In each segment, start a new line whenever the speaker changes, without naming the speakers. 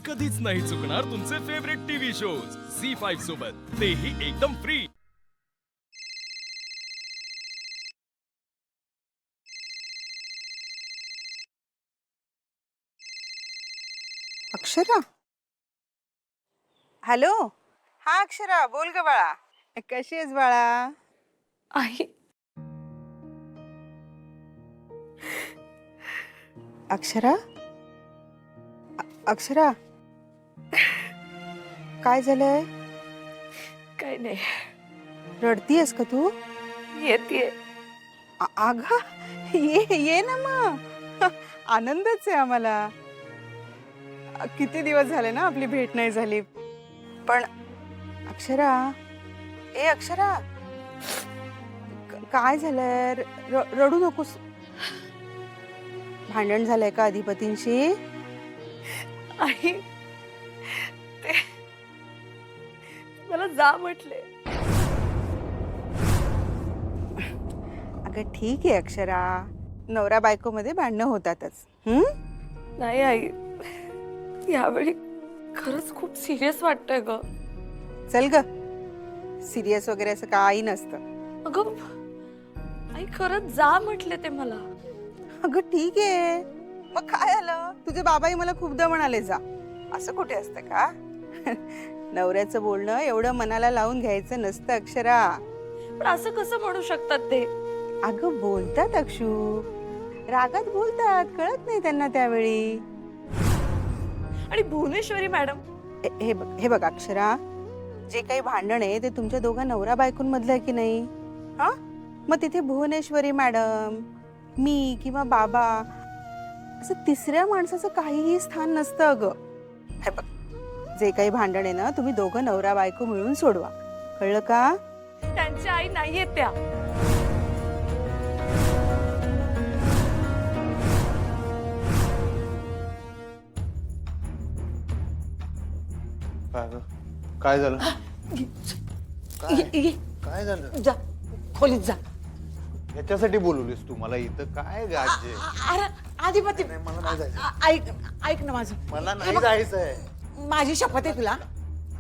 कधीच नाही चुकणार तुमचे फेवरेट टीव्ही शोज झी5 सोबत, तेही एकदम फ्री।
अक्षरा, हॅलो। हा अक्षरा, बोल ग बाळा, कशी आहेस बाळा?
आई,
अक्षरा, अक्षरा, काय झालंय?
काय नाही,
रडतीयस का तू?
येते।
अगं ये ना मग, आनंदच आहे आम्हाला। किती दिवस झाले ना आपली भेट नाही झाली। पण अक्षरा, ए अक्षरा, काय झालंय? रडू नकोस। भांडण झालंय का अधिपतींशी?
आई, ते मला जा म्हटले।
अगं ठीक आहे अक्षरा, नवरा बायको मध्ये भांडणं होतातच।
नाही आई, यावेळी खरंच खूप सिरियस वाटतंय ग।
चल ग, सिरियस वगैरे असं काही नसतं।
अगं आई, खरंच जा म्हटले ते मला।
अगं ठीक आहे, मग काय आलं? तुझे बाबाही मला खूपदा म्हणाले जा, असं कुठे असतं का? नवऱ्याचं बोलणं एवढं मनाला लावून घ्यायचं नसतं अक्षरा।
पण असं कसं म्हणू शकतात ते?
अगं बोलतात अक्षू, रागात बोलतात, कळत नाही त्यांना त्यावेळी।
आणि भुवनेश्वरी मॅडम,
हे बघ अक्षरा, जे काही भांडण आहे ते तुमच्या दोघा नवरा बायकोंमधलं आहे की नाही? हा, मग तिथे भुवनेश्वरी मॅडम, मी किंवा बाबा असं तिसऱ्या माणसाचं काहीही स्थान नसतं अगं। हे बघ, जे काही भांडण आहे ना, तुम्ही दोघं नवरा बायको मिळून सोडवा, कळलं का?
त्यांची आई नाहीये त्या।
काय झालं? काय झालं?
जा खोलीत जा।
याच्यासाठी बोलवलीस तू मला इथं? काय गाजे?
अरे अधिपती,
मला नाही जायचं।
ऐक ऐक ना माझं।
मला
हे
नाही
बघ,
जायचंय।
माझी शपथ आहे तुला,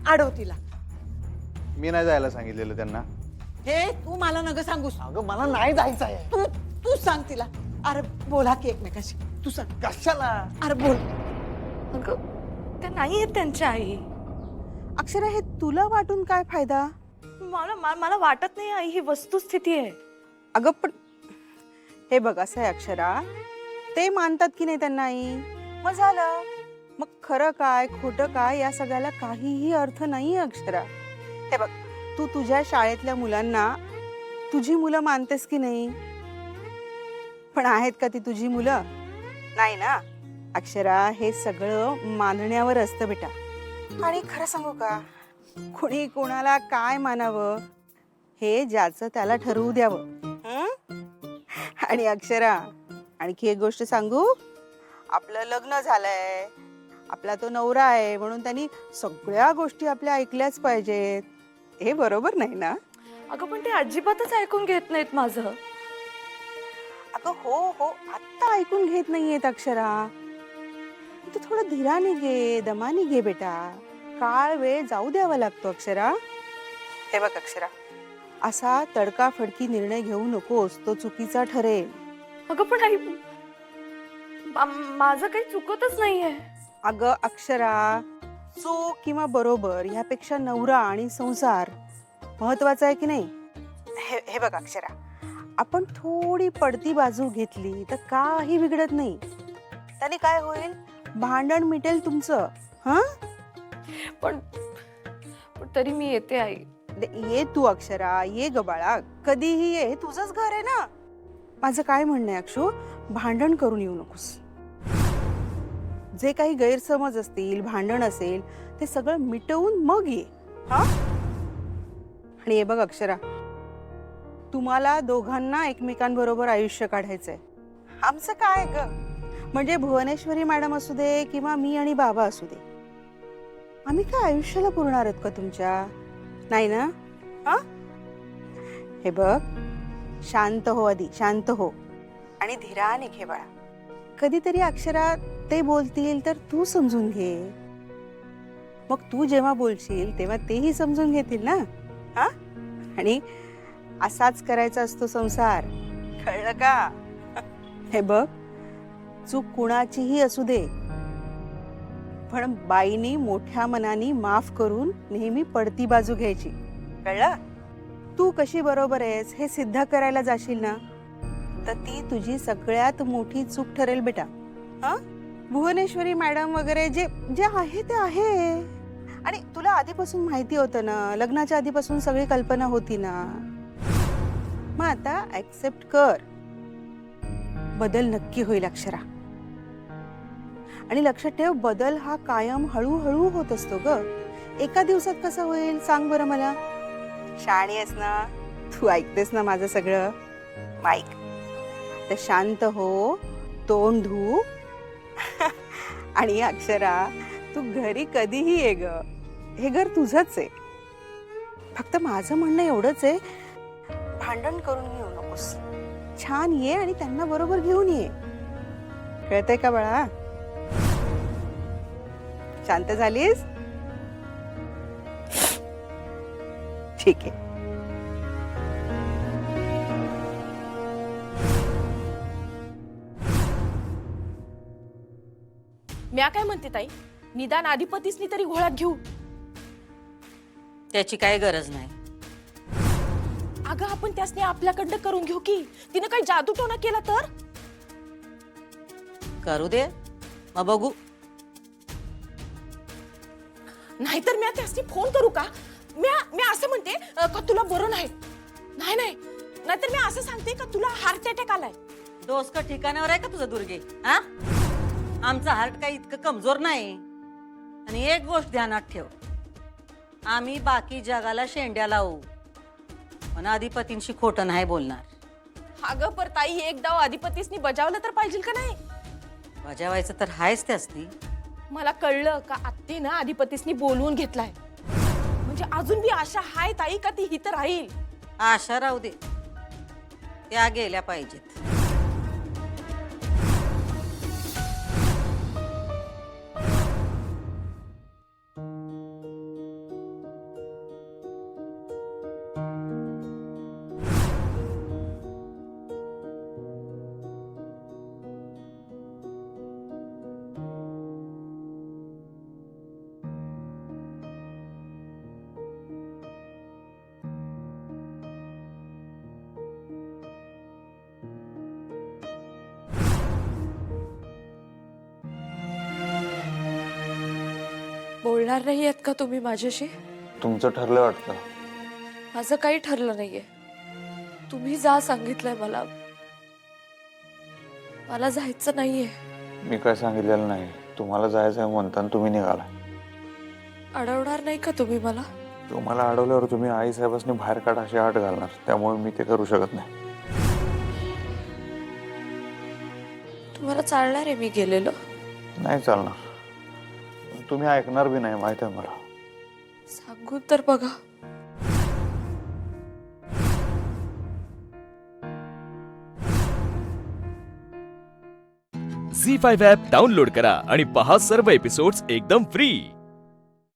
अडव तिला।
मी नाही जायला सांगितलेलं त्यांना।
हे तू मला नग सांगूस।
अगं मला नाही जायचंय।
तू सांग तिला। अरे बोला की एकमेकाशी, तू सांग।
कशाला?
अरे बोल।
अगं त्या नाहीये त्यांच्या आई।
अक्षरा, हे तुला वाटून काय फायदा?
मला वाटत नाही आई, ही वस्तुस्थिती आहे।
अगं पण हे बघ, असं आहे अक्षरा, ते मानतात की नाही त्यांना आई, मग झालं। मग खरं काय खोटं काय या सगळ्याला काहीही अर्थ नाहीये अक्षरा। हे बघ, तू तुझ्या शाळेतल्या मुलांना तुझी मुलं मानतेस की नाही? पण आहेत का ती तुझी मुलं? नाही ना अक्षरा, हे सगळं मानण्यावर असतं बेटा। आणि खरं सांगू का, कोणी कोणाला काय मानावं हे ज्याचं त्याला ठरवू द्यावं। आणि अक्षरा, आणखी एक गोष्ट सांगू, आपलं लग्न झालंय, आपला तो नवरा आहे म्हणून त्यांनी सगळ्या गोष्टी आपल्या ऐकल्याच पाहिजेत, हे बरोबर नाही ना?
अगं पण ते अजिबातच ऐकून घेत नाहीत माझं।
अगं हो, आत्ता ऐकून घेत नाहीयेत अक्षरा, तू थोडं धीराने घे, दमाने घे बेटा, काळ वेळ जाऊ द्यावा लागतो अक्षरा। हे बघ अक्षरा, असा तडकाफडकी निर्णय घेऊ नकोस, तो चुकीचा ठरेल।
अगं पण आई, माझं काही चुकतच नाहीये।
अगं अक्षरा, चूक किंवा बरोबर ह्यापेक्षा नवरा आणि संसार महत्वाचा आहे की नाही? हे बघ अक्षरा, आपण थोडी पडती बाजू घेतली तर काही बिघडत नाही। त्याने काय होईल? भांडण मिटेल तुमचं।
पण तरी मी येते आई।
ये तू अक्षरा, ये ग बाळा, कधीही ये, तुझंच घर आहे ना। माझं काय म्हणणं आहे अक्षू, भांडण करून येऊ नकोस। जे काही गैरसमज असतील, भांडण असेल, ते सगळं मिटवून मग ये। आणि हे बघ अक्षरा, तुम्हाला दोघांना एकमेकांबरोबर आयुष्य काढायचंय। आमचं काय ग, म्हणजे भुवनेश्वरी मॅडम असू दे किंवा मी आणि बाबा असू दे, आम्ही काय आयुष्याला पुरणार आहेत का तुमच्या? नाही ना? हे बघ, शांत हो, आधी शांत हो आणि धीराने घे बाळा। कधीतरी अक्षरा ते बोलतील तर तू समजून घे। मग तू जेव्हा बोलशील तेव्हा तेही समजून घेतील ना. हा, आणि असाच करायचा असतो संसार, कळलं का? हे बघ, चूक कुणाचीही असू दे, पण बाईनी मोठ्या मनाने माफ करून नेहमी पडती बाजू घ्यायची, कळलं? तू कशी बरोबर आहेस हे सिद्ध करायला जाशील ना, तर ती तुझी सगळ्यात मोठी चूक ठरेल बेटा. हा, भुवनेश्वरी मॅडम वगैरे जे जे आहे ते आहे. आणि तुला आधीपासून माहिती होतं ना, लग्नाच्या आधीपासून सगळी कल्पना होती ना. मग आता ऍक्सेप्ट कर, बदल नक्की होईल अक्षरा. आणि लक्षात ठेव, बदल हा कायम हळूहळू होत असतो ग. एका दिवसात कसा होईल सांग बरं मला. शाणी आहेस ना तू, ऐकतेस ना माझं सगळं. ऐक, तर शांत हो, तोंड धू. आणि अक्षरा, तू घरी कधीही ये ग, हे घर तुझंच आहे. फक्त माझं म्हणणं एवढंच आहे, भांडण करून येऊ नकोस. छान ये आणि त्यांना बरोबर घेऊन ये. कळतंय का बाळा? शांत झालीस? ठीक आहे.
म्या काय म्हणते ताई, निदान अधिपतीसनी तरी घोळात घेऊ.
त्याची काय गरज नाही.
अगं आपण त्यासनी आपल्याकडनं करून घेऊ की. तिनं काही जादूटोना केला तर?
करू दे, मग बघू.
नाहीतर मी त्यासनी फोन करू का? मी असं म्हणते का तुला बरं नाही. नाही नाही, नाहीतर मी असं सांगते का तुला हार्ट अटॅक आलाय.
डोसक ठिकाणावर आहे का तुझं दुर्गे? हा, आमचा हार्ट काही इतकं कमजोर नाही. आणि एक गोष्ट ध्यानात ठेव, आम्ही बाकी जगाला शेंड्या लावू, पण अधिपतींशी खोटं नाही बोलणार.
अगं पर ताई, एक डाव अधिपतीसनी बजावलं तर पाहिजे का नाही?
बजावायचं तर हायच त्यासनी.
मला कळलं का आत्तेनं अधिपतीसनी बोलवून घेतलाय. म्हणजे अजून बी आशा हाय ताई का ती हित राहील.
आशा राहू दे, त्या गेल्या पाहिजेत.
बोलणार नाही आहेत का तुम्ही माझ्याशी?
तुमचं ठरलं वाटतं.
माझं काही ठरलं नाहीये. तुम्ही जा सांगितलंय मला. मला जायचं नाहीये.
मी काय सांगितलेलं नाही. तुम्हाला जायचं आहे म्हणताना तुम्ही निघाला.
अडवणार नाही का तुम्ही मला?
तुम्हाला अडवल्यावर तुम्ही आईसाहेबांनी बाहेर काढा अशी आट घालणार, त्यामुळे मी ते करू शकत नाही.
तुम्हाला चालणार आहे मी गेलेलं?
नाही चालणार. तुम्ही ऐकणार बी नाही, माहित आहे मला.
सांगून तर बघा.
झी 5 ॲप डाउनलोड करा आणि पहा सर्व एपिसोड्स एकदम फ्री.